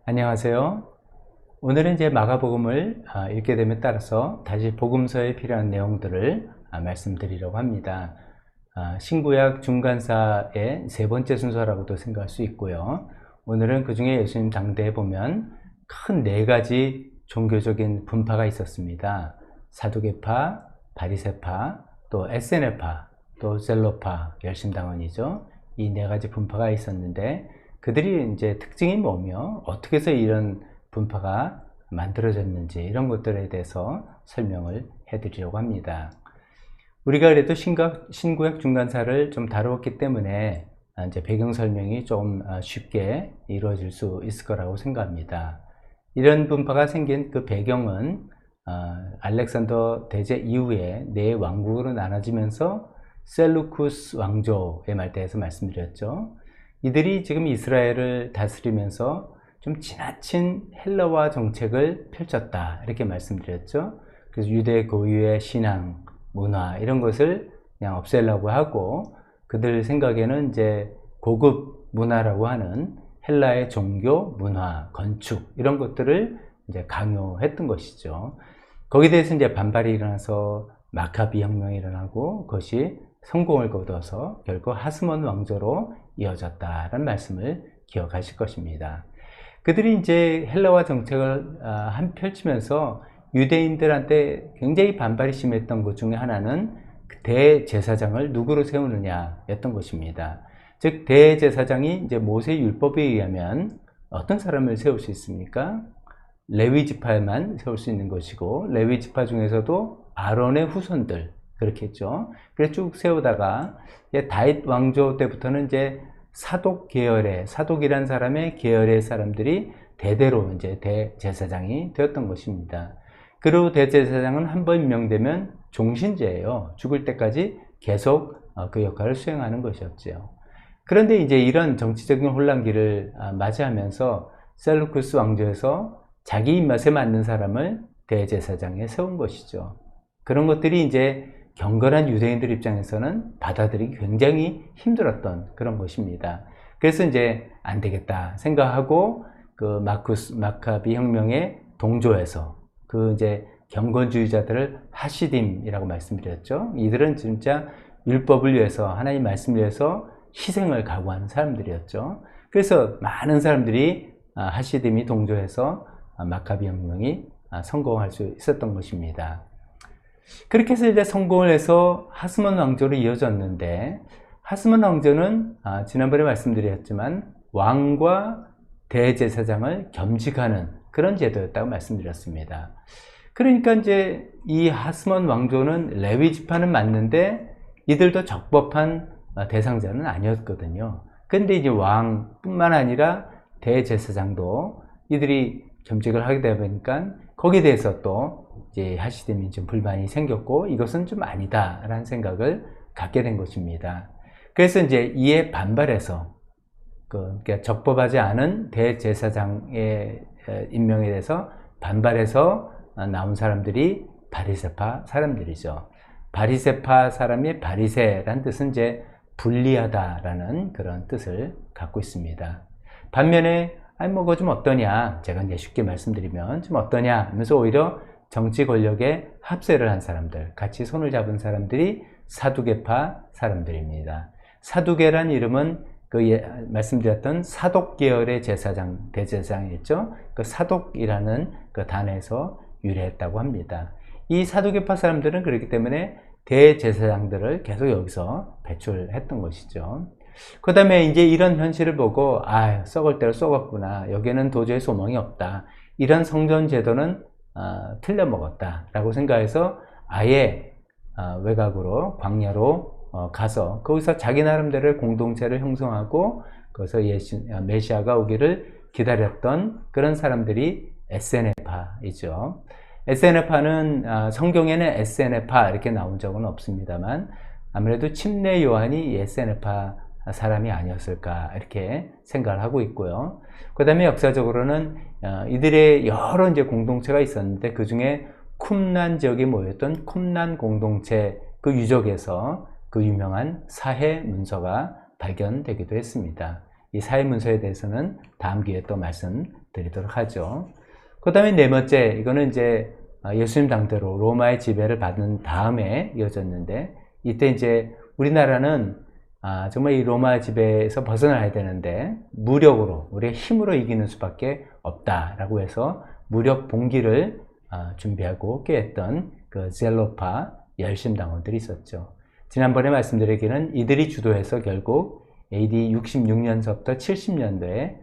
안녕하세요. 오늘은 이제 마가복음을 읽게 됨에 따라서 다시 복음서에 필요한 내용들을 말씀드리려고 합니다. 신구약 중간사의 세 번째 순서라고도 생각할 수 있고요. 오늘은 그 중에 예수님 당대에 보면 큰 네 가지 종교적인 분파가 있었습니다. 사두개파, 바리새파, 또 에세네파, 또 셀로파, 열심당원이죠. 이 네 가지 분파가 있었는데 그들이 이제 특징이 뭐며 어떻게 해서 이런 분파가 만들어졌는지 이런 것들에 대해서 설명을 해드리려고 합니다. 우리가 그래도 신구약 중간사를 좀 다루었기 때문에 이제 배경 설명이 좀 쉽게 이루어질 수 있을 거라고 생각합니다. 이런 분파가 생긴 그 배경은 알렉산더 대제 이후에 네 왕국으로 나눠지면서 셀루쿠스 왕조의 말대에서 말씀드렸죠. 이들이 지금 이스라엘을 다스리면서 좀 지나친 헬라화 정책을 펼쳤다 이렇게 말씀드렸죠. 그래서 유대 고유의 신앙, 문화 이런 것을 그냥 없애려고 하고 그들 생각에는 이제 고급 문화라고 하는 헬라의 종교, 문화, 건축 이런 것들을 이제 강요했던 것이죠. 거기에 대해서 이제 반발이 일어나서 마카비 혁명이 일어나고 그것이 성공을 거둬서 결국 하스몬 왕조로 이어졌다라는 말씀을 기억하실 것입니다. 그들이 이제 헬라화 정책을 펼치면서 유대인들한테 굉장히 반발이 심했던 것 중에 하나는 대제사장을 누구로 세우느냐 였던 것입니다. 즉 대제사장이 이제 모세 율법에 의하면 어떤 사람을 세울 수 있습니까? 레위 지파에만 세울 수 있는 것이고 레위 지파 중에서도 아론의 후손들 그렇게 했죠. 그래서 쭉 세우다가 다윗 왕조 때부터는 이제 사독 계열의 사독이란 사람의 계열의 사람들이 대대로 이제 대제사장이 되었던 것입니다. 그리고 대제사장은 한 번 임명되면 종신제예요. 죽을 때까지 계속 그 역할을 수행하는 것이었죠. 그런데 이제 이런 정치적인 혼란기를 맞이하면서 셀루쿠스 왕조에서 자기 입맛에 맞는 사람을 대제사장에 세운 것이죠. 그런 것들이 이제 경건한 유대인들 입장에서는 받아들이기 굉장히 힘들었던 그런 것입니다. 그래서 이제 안 되겠다 생각하고 그 마카비 혁명에 동조해서 그 이제 경건주의자들을 하시딤이라고 말씀드렸죠. 이들은 진짜 율법을 위해서 하나님 말씀을 위해서 희생을 각오하는 사람들이었죠. 그래서 많은 사람들이 하시딤이 동조해서 마카비 혁명이 성공할 수 있었던 것입니다. 그렇게 해서 이제 성공을 해서 하스몬 왕조로 이어졌는데 하스몬 왕조는 지난번에 말씀드렸지만 왕과 대제사장을 겸직하는 그런 제도였다고 말씀드렸습니다. 그러니까 이제 이 하스몬 왕조는 레위 지파는 맞는데 이들도 적법한 대상자는 아니었거든요. 근데 이제 왕뿐만 아니라 대제사장도 이들이 겸직을 하게 되다 보니까 거기에 대해서 또 이제 하시됨이 좀 불만이 생겼고 이것은 좀 아니다라는 생각을 갖게 된 것입니다. 그래서 이제 이에 반발해서 그러니까 적법하지 않은 대제사장의 임명에 대해서 반발해서 나온 사람들이 바리새파 사람들이죠. 바리새파 사람이 바리새라는 뜻은 이제 불리하다라는 그런 뜻을 갖고 있습니다. 반면에 아니 뭐 그거 좀 어떠냐, 제가 이제 쉽게 말씀드리면 좀 어떠냐 하면서 오히려 정치 권력에 합세를 한 사람들, 같이 손을 잡은 사람들이 사두개파 사람들입니다. 사두개란 이름은 말씀드렸던 사독 계열의 제사장, 대제사장이었죠. 그 사독이라는 그 단에서 유래했다고 합니다. 이 사두개파 사람들은 그렇기 때문에 대제사장들을 계속 여기서 배출했던 것이죠. 그 다음에 이제 이런 현실을 보고 썩을 대로 썩었구나, 여기에는 도저히 소망이 없다, 이런 성전 제도는 틀려먹었다 라고 생각해서 아예 외곽으로 광야로 가서 거기서 자기 나름대로의 공동체를 형성하고 거기서 메시아가 오기를 기다렸던 그런 사람들이 에세네파이죠. 에세네파는 성경에는 에세네파 이렇게 나온 적은 없습니다만 아무래도 침례 요한이 에세네파 사람이 아니었을까 이렇게 생각을 하고 있고요. 그 다음에 역사적으로는 이들의 여러 이제 공동체가 있었는데 그 중에 쿰난 지역에 모였던 쿰난 공동체 그 유적에서 그 유명한 사해 문서가 발견되기도 했습니다. 이 사해 문서에 대해서는 다음 기회에 또 말씀 말씀드리도록 하죠. 그 다음에 네 번째, 이거는 이제 예수님 당대로 로마의 지배를 받은 다음에 이어졌는데, 이때 이제 우리나라는 정말 이 로마 지배에서 벗어나야 되는데 무력으로, 우리의 힘으로 이기는 수밖에 없다라고 해서 무력 봉기를 준비하고 꾀했던 그 젤로파 열심당원들이 있었죠. 지난번에 말씀드리기는 이들이 주도해서 결국 AD 66년서부터 70년도에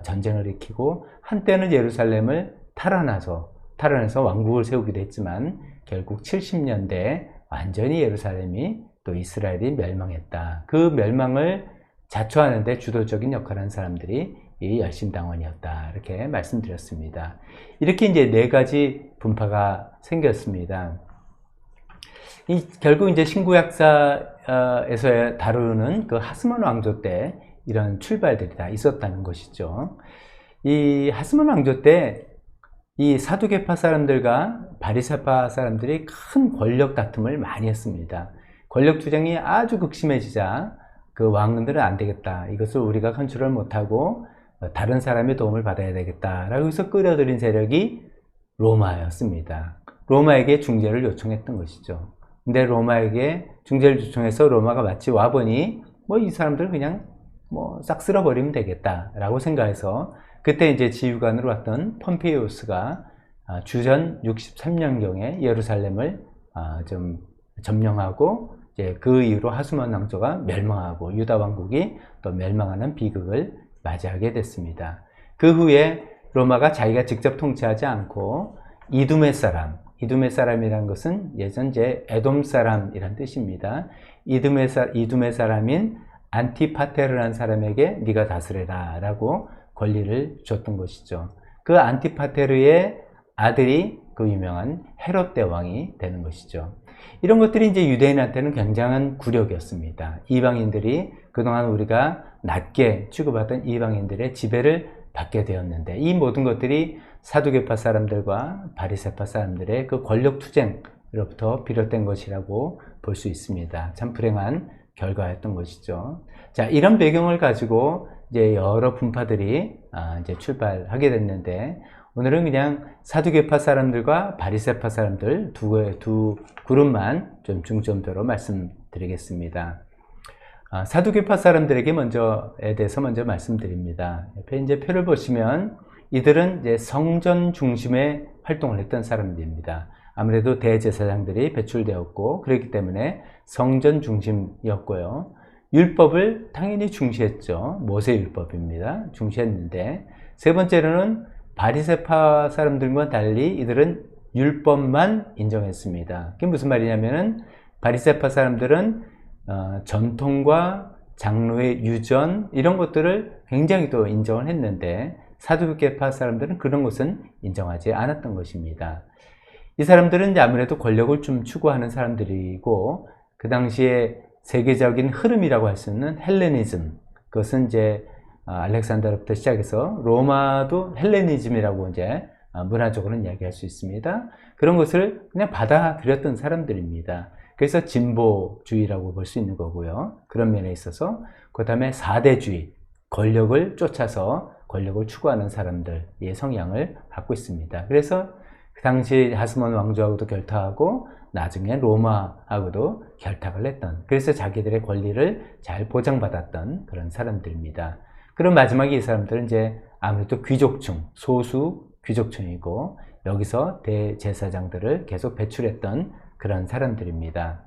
전쟁을 일으키고 한때는 예루살렘을 탈환해서 왕국을 세우기도 했지만 결국 70년대에 완전히 예루살렘이 또 이스라엘이 멸망했다. 그 멸망을 자초하는 데 주도적인 역할을 한 사람들이 이 열심당원이었다. 이렇게 말씀드렸습니다. 이렇게 이제 네 가지 분파가 생겼습니다. 결국 이제 신구약사에서 다루는 그 하스몬 왕조 때 이런 출발들이 다 있었다는 것이죠. 이 하스몬 왕조 때 이 사두개파 사람들과 바리새파 사람들이 큰 권력 다툼을 많이 했습니다. 권력 투쟁이 아주 극심해지자 그 왕들은 안 되겠다. 이것을 우리가 컨트롤 못하고 다른 사람의 도움을 받아야 되겠다라고 해서 끌어들인 세력이 로마였습니다. 로마에게 중재를 요청했던 것이죠. 근데 로마에게 중재를 요청해서 로마가 마치 와보니 뭐 이 사람들 그냥 뭐 싹 쓸어버리면 되겠다라고 생각해서 그때 이제 지휘관으로 왔던 폼페이우스가 주전 63년경에 예루살렘을 좀 점령하고 이제 그 이후로 하스몬 왕조가 멸망하고 유다 왕국이 또 멸망하는 비극을 맞이하게 됐습니다. 그 후에 로마가 자기가 직접 통치하지 않고 이두메 사람이라는 것은 예전 이제 에돔 사람이란 뜻입니다. 이두메 사람인 안티파테르라는 사람에게 네가 다스려라 라고 권리를 줬던 것이죠. 그 안티파테르의 아들이 그 유명한 헤롯 대왕이 되는 것이죠. 이런 것들이 이제 유대인한테는 굉장한 굴욕이었습니다. 이방인들이 그동안 우리가 낮게 취급하던 이방인들의 지배를 받게 되었는데 이 모든 것들이 사두개파 사람들과 바리새파 사람들의 그 권력 투쟁으로부터 비롯된 것이라고 볼 수 있습니다. 참 불행한 결과였던 것이죠. 자, 이런 배경을 가지고 이제 여러 분파들이 이제 출발하게 됐는데 오늘은 그냥 사두개파 사람들과 바리새파 사람들 두 그룹만 좀 중점적으로 말씀드리겠습니다. 사두개파 사람들에게 먼저에 대해서 먼저 말씀드립니다. 옆에 이제 표를 보시면 이들은 이제 성전 중심의 활동을 했던 사람들입니다. 아무래도 대제사장들이 배출되었고 그렇기 때문에 성전 중심이었고요. 율법을 당연히 중시했죠. 모세율법입니다. 중시했는데 세 번째로는 바리새파 사람들과 달리 이들은 율법만 인정했습니다. 그게 무슨 말이냐면은 바리새파 사람들은 전통과 장로의 유전 이런 것들을 굉장히 또 인정을 했는데 사두개파 사람들은 그런 것은 인정하지 않았던 것입니다. 이 사람들은 아무래도 권력을 좀 추구하는 사람들이고 그 당시에 세계적인 흐름이라고 할 수 있는 헬레니즘, 그것은 이제 알렉산더로부터 시작해서 로마도 헬레니즘이라고 이제 문화적으로는 이야기할 수 있습니다. 그런 것을 그냥 받아들였던 사람들입니다. 그래서 진보주의라고 볼 수 있는 거고요. 그런 면에 있어서 그 다음에 4대주의, 권력을 쫓아서 권력을 추구하는 사람들의 성향을 갖고 있습니다. 그래서 그 당시 하스몬 왕조하고도 결탁하고 나중에 로마하고도 결탁을 했던, 그래서 자기들의 권리를 잘 보장받았던 그런 사람들입니다. 그럼 마지막에 이 사람들은 이제 아무래도 귀족층, 소수 귀족층이고 여기서 대제사장들을 계속 배출했던 그런 사람들입니다.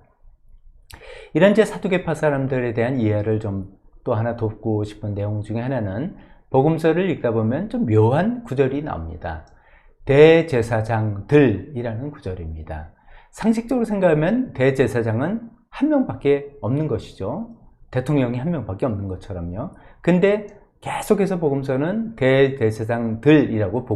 이런 이제 사두개파 사람들에 대한 이해를 좀 또 하나 돕고 싶은 내용 중에 하나는 복음서를 읽다 보면 좀 묘한 구절이 나옵니다. 대제사장들이라는 구절입니다. 상식적으로 생각하면 대제사장은 한 명밖에 없는 것이죠. 대통령이 한 명밖에 없는 것처럼요. 근데 계속해서 복음서는 대제사장들이라고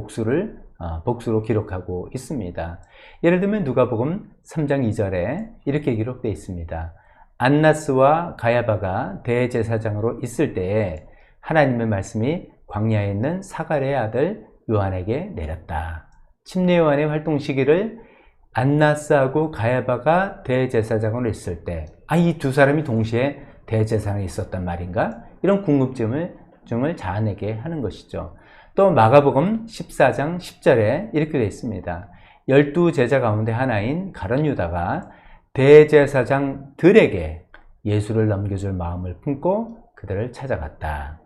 복수로 기록하고 있습니다. 예를 들면 누가복음 3장 2절에 이렇게 기록되어 있습니다. 안나스와 가야바가 대제사장으로 있을 때에 하나님의 말씀이 광야에 있는 사갈의 아들 요한에게 내렸다. 침례 요한의 활동 시기를 안나스하고 가야바가 대제사장으로 있을 때, 이 두 사람이 동시에 대제사장에 있었단 말인가? 이런 궁금증을 자아내게 하는 것이죠. 또 마가복음 14장 10절에 이렇게 되어 있습니다. 12제자 가운데 하나인 가룟 유다가 대제사장들에게 예수를 넘겨줄 마음을 품고 그들을 찾아갔다.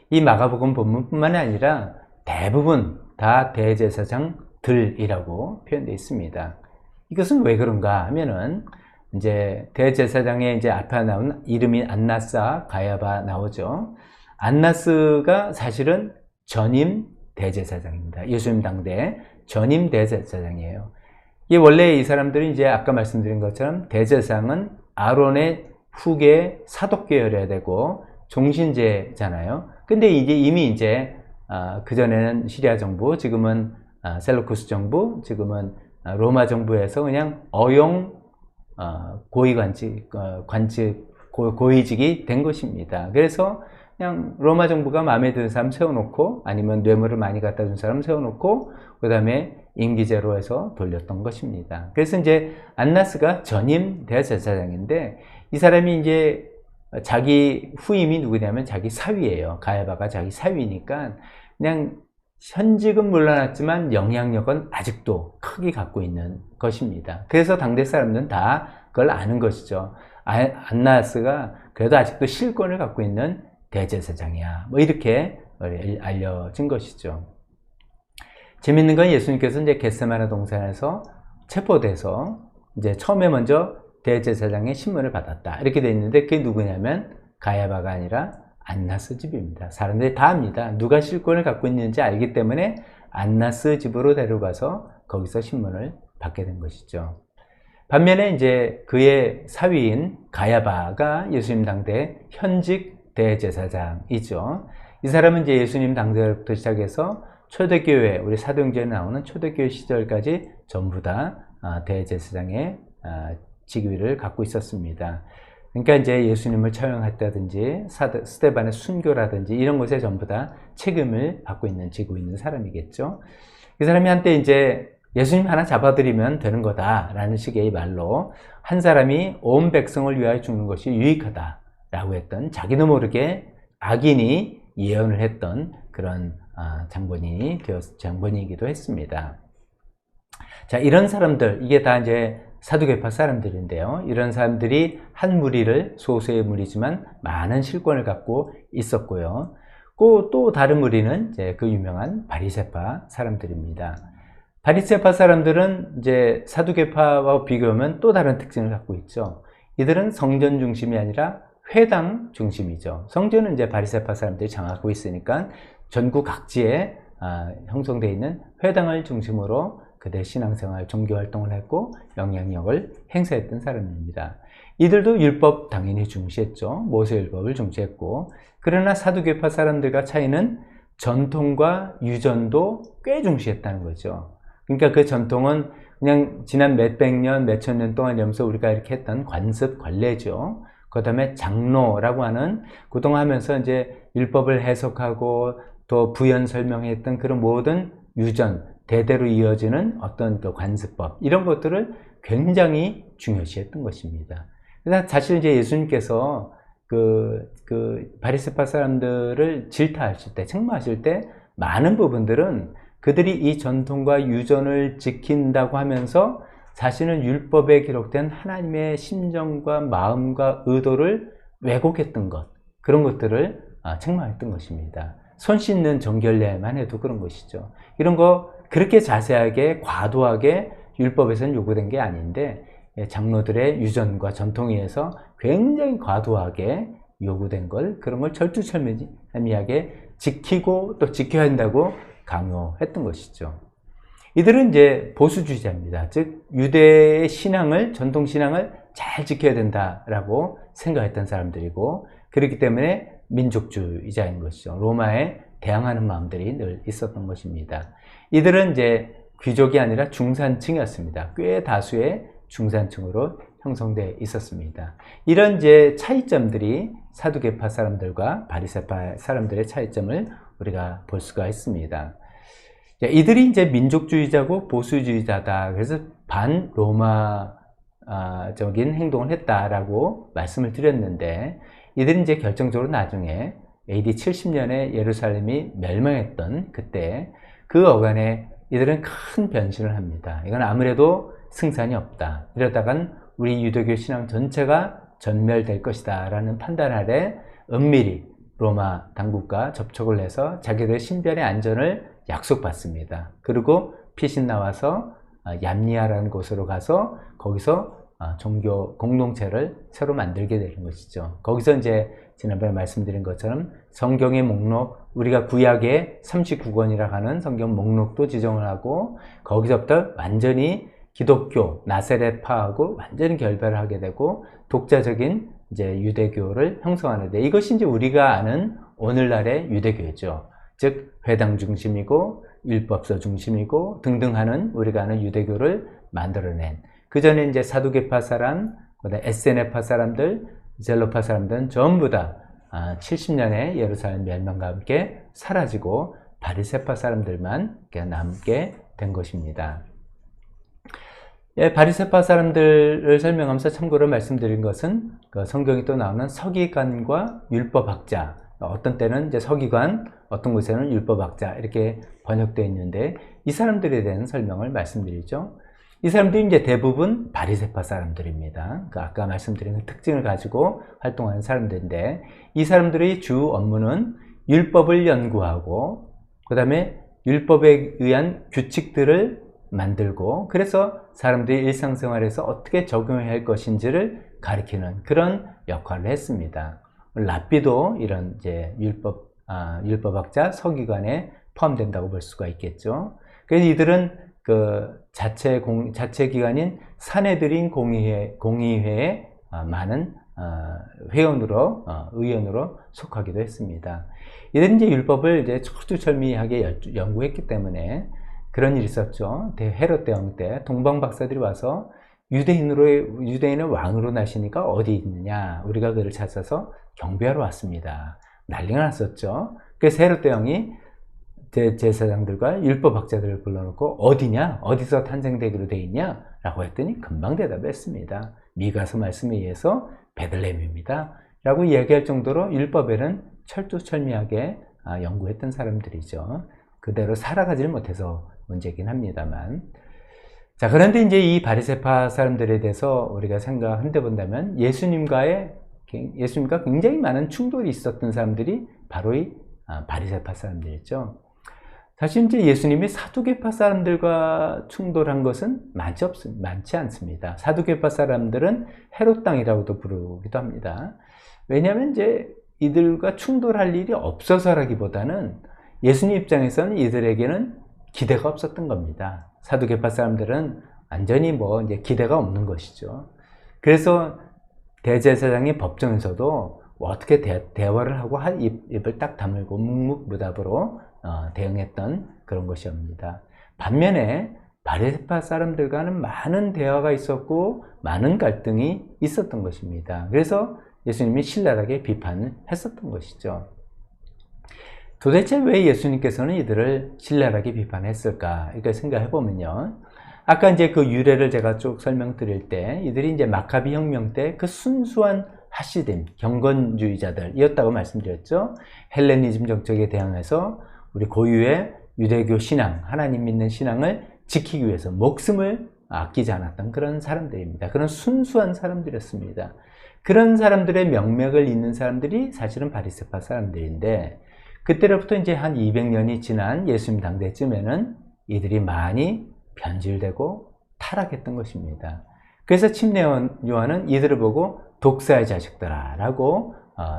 이 마가복음 본문뿐만 아니라 대부분 다 대제사장들이라고 표현되어 있습니다. 이것은 왜 그런가 하면은 이제 대제사장의 이제 앞에 나온 이름이 안나스와 가야바 나오죠. 안나스가 사실은 전임 대제사장입니다. 예수님 당대 전임 대제사장이에요. 이게 원래 이 사람들이 이제 아까 말씀드린 것처럼 대제사장은 아론의 후계 사독 계열해야 되고 종신제잖아요. 근데 이게 이미 이제 그전에는 시리아 정부, 지금은 셀루쿠스 정부, 지금은 로마 정부에서 그냥 어용 고위직이 된 것입니다. 그래서 그냥 로마 정부가 마음에 드는 사람 세워놓고 아니면 뇌물을 많이 갖다 준 사람 세워놓고 그 다음에 임기제로 해서 돌렸던 것입니다. 그래서 이제 안나스가 전임 대제사장인데 이 사람이 이제 자기 후임이 누구냐면 자기 사위예요. 가야바가 자기 사위니까 그냥 현직은 물러났지만 영향력은 아직도 크게 갖고 있는 것입니다. 그래서 당대 사람들은 다 그걸 아는 것이죠. 안나스가 그래도 아직도 실권을 갖고 있는 대제사장이야. 뭐 이렇게 알려진 것이죠. 재밌는 건 예수님께서 이제 겟세마네 동산에서 체포돼서 이제 처음에 먼저 대제사장의 신문을 받았다. 이렇게 돼 있는데 그게 누구냐면 가야바가 아니라 안나스 집입니다. 사람들이 다 압니다. 누가 실권을 갖고 있는지 알기 때문에 안나스 집으로 데려가서 거기서 신문을 받게 된 것이죠. 반면에 이제 그의 사위인 가야바가 예수님 당대 현직 대제사장이죠. 이 사람은 이제 예수님 당대부터 시작해서 초대교회, 우리 사도행전에 나오는 초대교회 시절까지 전부 다 대제사장의 직위를 갖고 있었습니다. 그러니까 이제 예수님을 처형했다든지 스데반의 순교라든지 이런 것에 전부 다 책임을 받고 있는, 지고 있는 사람이겠죠. 이 사람이 한때 이제 예수님 하나 잡아들이면 되는 거다라는 식의 말로 한 사람이 온 백성을 위하여 죽는 것이 유익하다라고 했던, 자기도 모르게 악인이 예언을 했던 그런 장본인이기도 했습니다. 자, 이런 사람들, 이게 다 이제 사두개파 사람들인데요. 이런 사람들이 한 무리를, 소수의 무리지만 많은 실권을 갖고 있었고요. 또 다른 무리는 이제 그 유명한 바리새파 사람들입니다. 바리새파 사람들은 이제 사두개파와 비교하면 또 다른 특징을 갖고 있죠. 이들은 성전 중심이 아니라 회당 중심이죠. 성전은 이제 바리새파 사람들이 장악하고 있으니까 전국 각지에 형성되어 있는 회당을 중심으로 그들의 신앙생활, 종교활동을 했고 영향력을 행사했던 사람입니다. 이들도 율법 당연히 중시했죠. 모세율법을 중시했고, 그러나 사두개파 사람들과 차이는 전통과 유전도 꽤 중시했다는 거죠. 그러니까 그 전통은 그냥 지난 몇백 년, 몇천 년 동안 이러면서 우리가 이렇게 했던 관습, 관례죠. 그 다음에 장로라고 하는 그동안 하면서 이제 율법을 해석하고 또 부연 설명했던 그런 모든 유전, 대대로 이어지는 어떤 그 관습법, 이런 것들을 굉장히 중요시했던 것입니다. 그래서 사실 이제 예수님께서 바리새파 사람들을 질타하실 때, 책망하실 때 많은 부분들은 그들이 이 전통과 유전을 지킨다고 하면서 자신은 율법에 기록된 하나님의 심정과 마음과 의도를 왜곡했던 것, 그런 것들을 책망했던 것입니다. 손 씻는 정결례만 해도 그런 것이죠. 이런 거 그렇게 자세하게 과도하게 율법에서는 요구된 게 아닌데 장로들의 유전과 전통에 의해서 굉장히 과도하게 요구된 걸, 그런 걸 절두철미하게 지키고 또 지켜야 한다고 강요했던 것이죠. 이들은 이제 보수주의자입니다. 즉 유대의 신앙을, 전통 신앙을 잘 지켜야 된다라고 생각했던 사람들이고, 그렇기 때문에 민족주의자인 것이죠. 로마에 대항하는 마음들이 늘 있었던 것입니다. 이들은 이제 귀족이 아니라 중산층이었습니다. 꽤 다수의 중산층으로 형성되어 있었습니다. 이런 이제 차이점들이 사두개파 사람들과 바리새파 사람들의 차이점을 우리가 볼 수가 있습니다. 이들이 이제 민족주의자고 보수주의자다. 그래서 반로마적인 행동을 했다라고 말씀을 드렸는데, 이들이 이제 결정적으로 나중에 AD 70년에 예루살렘이 멸망했던 그때 그 어간에 이들은 큰 변신을 합니다. 이건 아무래도 승산이 없다. 이러다간 우리 유대교 신앙 전체가 전멸될 것이다 라는 판단 아래 은밀히 로마 당국과 접촉을 해서 자기들의 신변의 안전을 약속받습니다. 그리고 피신 나와서 얌니아라는 곳으로 가서 거기서 종교 공동체를 새로 만들게 되는 것이죠. 거기서 이제 지난번에 말씀드린 것처럼 성경의 목록, 우리가 구약의 39권이라 하는 성경 목록도 지정을 하고 거기서부터 완전히 기독교, 나세렛파하고 완전히 결별을 하게 되고 독자적인 이제 유대교를 형성하는데 이것이 이제 우리가 아는 오늘날의 유대교죠. 즉 회당 중심이고 율법서 중심이고 등등 하는 우리가 아는 유대교를 만들어낸 그 전에 이제 사두개파 사람, 그다음에 에세네파 사람들, 젤로파 사람들은 전부 다 70년의 예루살렘 멸망과 함께 사라지고 바리새파 사람들만 남게 된 것입니다. 예, 바리새파 사람들을 설명하면서 참고로 말씀드린 것은 그 성경이 또 나오는 서기관과 율법학자, 어떤 때는 이제 서기관, 어떤 곳에는 율법학자 이렇게 번역되어 있는데 이 사람들에 대한 설명을 말씀드리죠. 이 사람들이 이제 대부분 바리새파 사람들입니다. 그 아까 말씀드린 특징을 가지고 활동하는 사람들인데 이 사람들의 주 업무는 율법을 연구하고 그 다음에 율법에 의한 규칙들을 만들고 그래서 사람들이 일상생활에서 어떻게 적용해야 할 것인지를 가리키는 그런 역할을 했습니다. 랍비도 이런 이제 율법학자, 서기관에 포함된다고 볼 수가 있겠죠. 그래서 이들은 그 자체 기관인 사내들인 공의회에 많은 의원으로 속하기도 했습니다. 이들은 이제 율법을 이제 철두철미하게 연구했기 때문에 그런 일이 있었죠. 헤롯 대왕 때 동방 박사들이 와서 유대인의 왕으로 나시니까 어디 있느냐, 우리가 그를 찾아서 경배하러 왔습니다. 난리가 났었죠. 그래서 헤롯 대왕이 제사장들과 율법학자들을 불러놓고 어디냐, 어디서 탄생되기로 돼 있냐 라고 했더니 금방 대답했습니다. 미가서 말씀에 의해서 베들레헴입니다 라고 이야기할 정도로 율법에는 철두철미하게 연구했던 사람들이죠. 그대로 살아가지를 못해서 문제긴 합니다만. 자, 그런데 이제 이 바리새파 사람들에 대해서 우리가 생각한데 본다면 예수님과 굉장히 많은 충돌이 있었던 사람들이 바로 이 바리새파 사람들이죠. 사실 이제 예수님이 사두개파 사람들과 충돌한 것은 많지 않습니다. 사두개파 사람들은 헤롯 땅이라고도 부르기도 합니다. 왜냐하면 이제 이들과 충돌할 일이 없어서라기보다는 예수님 입장에서는 이들에게는 기대가 없었던 겁니다. 사두개파 사람들은 완전히 이제 기대가 없는 것이죠. 그래서 대제사장의 법정에서도 어떻게 대화를 하고 입을 딱 다물고 묵묵부답으로 대응했던 그런 것이옵니다. 반면에 바리새파 사람들과는 많은 대화가 있었고 많은 갈등이 있었던 것입니다. 그래서 예수님이 신랄하게 비판을 했었던 것이죠. 도대체 왜 예수님께서는 이들을 신랄하게 비판했을까? 이렇게 생각해 보면요. 아까 이제 그 유래를 제가 쭉 설명드릴 때 이들이 이제 마카비 혁명 때 그 순수한 하시dim, 경건주의자들이었다고 말씀드렸죠. 헬레니즘 정책에 대항해서 우리 고유의 유대교 신앙, 하나님 믿는 신앙을 지키기 위해서 목숨을 아끼지 않았던 그런 사람들입니다. 그런 순수한 사람들이었습니다. 그런 사람들의 명맥을 잇는 사람들이 사실은 바리새파 사람들인데 그때로부터 이제 한 200년이 지난 예수님 당대쯤에는 이들이 많이 변질되고 타락했던 것입니다. 그래서 침례 요한은 이들을 보고 독사의 자식들아 라고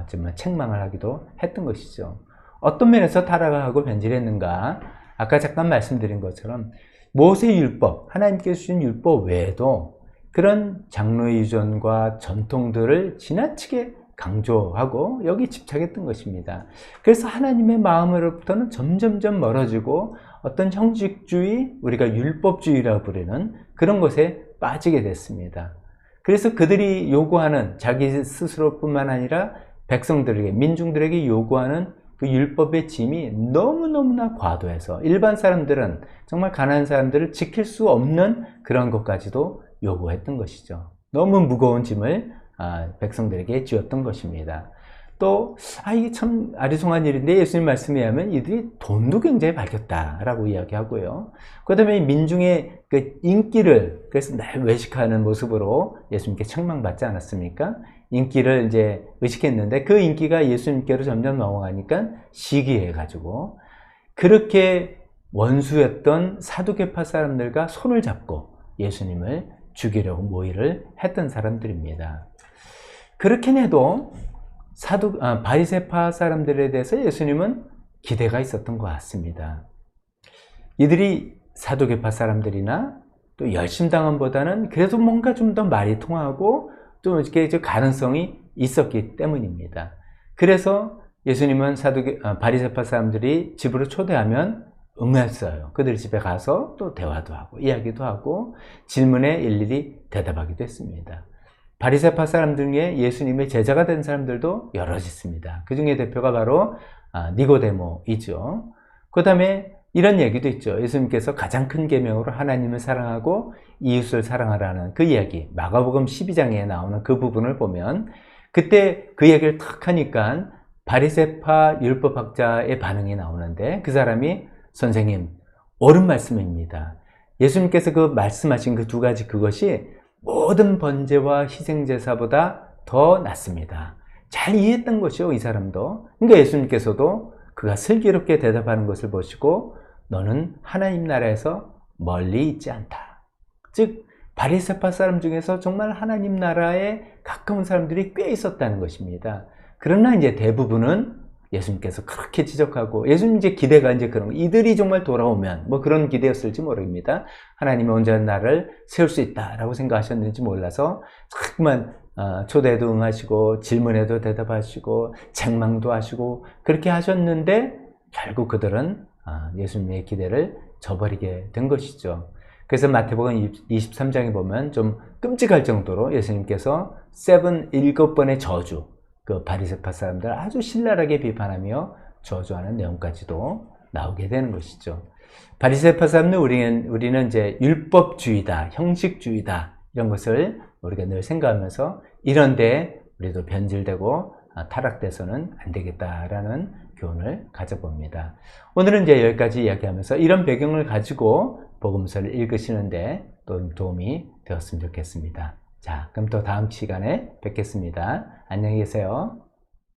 정말 책망을 하기도 했던 것이죠. 어떤 면에서 타락하고 변질했는가? 아까 잠깐 말씀드린 것처럼 모세 율법, 하나님께서 주신 율법 외에도 그런 장로의 유전과 전통들을 지나치게 강조하고 여기 집착했던 것입니다. 그래서 하나님의 마음으로부터는 점점점 멀어지고 어떤 형식주의, 우리가 율법주의라고 부르는 그런 것에 빠지게 됐습니다. 그래서 그들이 요구하는 자기 스스로뿐만 아니라 백성들에게, 민중들에게 요구하는 그 율법의 짐이 너무너무나 과도해서 일반 사람들은 정말 가난한 사람들을 지킬 수 없는 그런 것까지도 요구했던 것이죠. 너무 무거운 짐을 백성들에게 지었던 것입니다. 또 이게 참 아리송한 일인데 예수님 말씀에 의하면 이들이 돈도 굉장히 밝혔다라고 이야기하고요. 그 다음에 민중의 그 인기를, 그래서 날 외식하는 모습으로 예수님께 책망받지 않았습니까? 인기를 이제 의식했는데 그 인기가 예수님께로 점점 넘어가니까 시기해가지고 그렇게 원수였던 사두개파 사람들과 손을 잡고 예수님을 죽이려고 모의를 했던 사람들입니다. 그렇긴 해도 바리새파 사람들에 대해서 예수님은 기대가 있었던 것 같습니다. 이들이 사두개파 사람들이나 또 열심당함보다는 그래도 뭔가 좀 더 말이 통하고 좀 이렇게 가능성이 있었기 때문입니다. 그래서 예수님은 바리새파 사람들이 집으로 초대하면 응했어요. 그들 집에 가서 또 대화도 하고 이야기도 하고 질문에 일일이 대답하기도 했습니다. 바리새파 사람들 중에 예수님의 제자가 된 사람들도 여럿 있습니다. 그 중에 대표가 바로 니고데모이죠. 그 다음에 이런 얘기도 있죠. 예수님께서 가장 큰 계명으로 하나님을 사랑하고 이웃을 사랑하라는 그 이야기, 마가복음 12장에 나오는 그 부분을 보면 그때 그 얘기를 탁 하니까 바리새파 율법학자의 반응이 나오는데 그 사람이 선생님, 옳은 말씀입니다. 예수님께서 그 말씀하신 그 두 가지 그것이 모든 번제와 희생제사보다 더 낫습니다. 잘 이해했던 것이요, 이 사람도. 그러니까 예수님께서도 그가 슬기롭게 대답하는 것을 보시고 너는 하나님 나라에서 멀리 있지 않다. 즉 바리새파 사람 중에서 정말 하나님 나라에 가까운 사람들이 꽤 있었다는 것입니다. 그러나 이제 대부분은 예수님께서 그렇게 지적하고 예수님 이제 기대가 이제 그런 거, 이들이 정말 돌아오면 뭐 그런 기대였을지 모릅니다. 하나님이 온전한 나라를 세울 수 있다라고 생각하셨는지 몰라서 자꾸만 초대도 응하시고 질문에도 대답하시고 책망도 하시고 그렇게 하셨는데 결국 그들은 예수님의 기대를 저버리게 된 것이죠. 그래서 마태복음 23장에 보면 좀 끔찍할 정도로 예수님께서 7번의 저주, 그 바리새파 사람들 아주 신랄하게 비판하며 저주하는 내용까지도 나오게 되는 것이죠. 바리새파 사람들 우리는 이제 율법주의다, 형식주의다 이런 것을 우리가 늘 생각하면서 이런데 우리도 변질되고 타락돼서는 안 되겠다라는 교훈을 가져봅니다. 오늘은 이제 여기까지 이야기하면서 이런 배경을 가지고 복음서를 읽으시는데 또 도움이 되었으면 좋겠습니다. 자, 그럼 또 다음 시간에 뵙겠습니다. 안녕히 계세요.